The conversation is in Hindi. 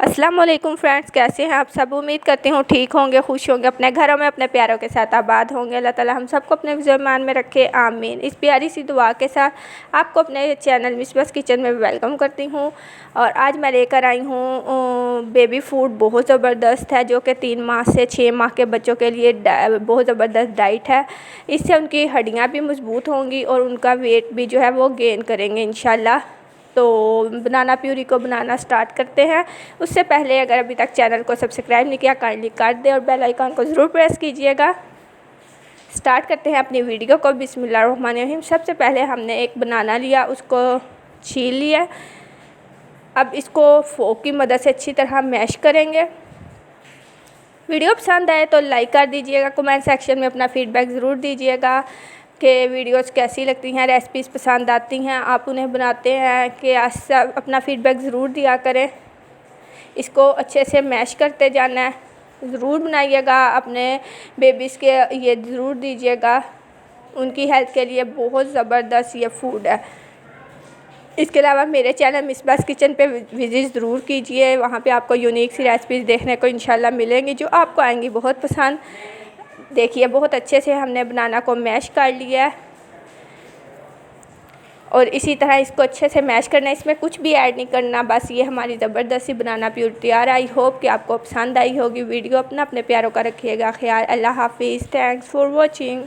अस्सलाम वालेकुम फ्रेंड्स, कैसे हैं आप सब। उम्मीद करती हूँ ठीक होंगे, खुश होंगे, अपने घरों में अपने प्यारों के साथ आबाद होंगे। अल्लाह ताला हम सबको अपने ज़मान में रखे, आमीन। इस प्यारी सी दुआ के साथ आपको अपने चैनल मिसबास किचन में वेलकम करती हूँ। और आज मैं लेकर आई हूँ बेबी फूड, बहुत ज़बरदस्त है, जो कि 3 माह से 6 माह के बच्चों के लिए बहुत ज़बरदस्त डाइट है। इससे उनकी हड्डियाँ भी मज़बूत होंगी और उनका वेट भी जो है वो गेन करेंगे इंशाल्लाह। तो बनाना प्यूरी को बनाना स्टार्ट करते हैं। उससे पहले अगर अभी तक चैनल को सब्सक्राइब नहीं किया, काइंडली कर दें और बेल आइकन को ज़रूर प्रेस कीजिएगा। स्टार्ट करते हैं अपनी वीडियो को। बिस्मिल्लाहिर्रहमानिर्रहीम। सबसे पहले हमने एक बनाना लिया, उसको छील लिया। अब इसको फोक की मदद से अच्छी तरह मैश करेंगे। वीडियो पसंद आए तो लाइक कर दीजिएगा। कमेंट सेक्शन में अपना फ़ीडबैक ज़रूर दीजिएगा कि वीडियोस कैसी लगती हैं, रेसिपीज़ पसंद आती हैं, आप उन्हें बनाते हैं कि सब अपना फ़ीडबैक ज़रूर दिया करें। इसको अच्छे से मैश करते जाना है। ज़रूर बनाइएगा, अपने बेबीज़ के ये ज़रूर दीजिएगा, उनकी हेल्थ के लिए बहुत ज़बरदस्त ये फूड है। इसके अलावा मेरे चैनल मिसबास किचन पे विज़िट ज़रूर कीजिए। वहाँ पे आपको यूनिक सी रेसिपीज़ देखने को इंशाल्लाह मिलेंगी, जो आपको आएंगी बहुत पसंद। देखिए, बहुत अच्छे से हमने बनाना को मैश कर लिया है और इसी तरह इसको अच्छे से मैश करना है। इसमें कुछ भी ऐड नहीं करना, बस ये हमारी ज़बरदस्ती बनाना प्यूरी तैयार। आई होप कि आपको पसंद आई होगी वीडियो। अपने प्यारों का रखिएगा ख्याल। अल्लाह हाफिज़। Thanks for watching.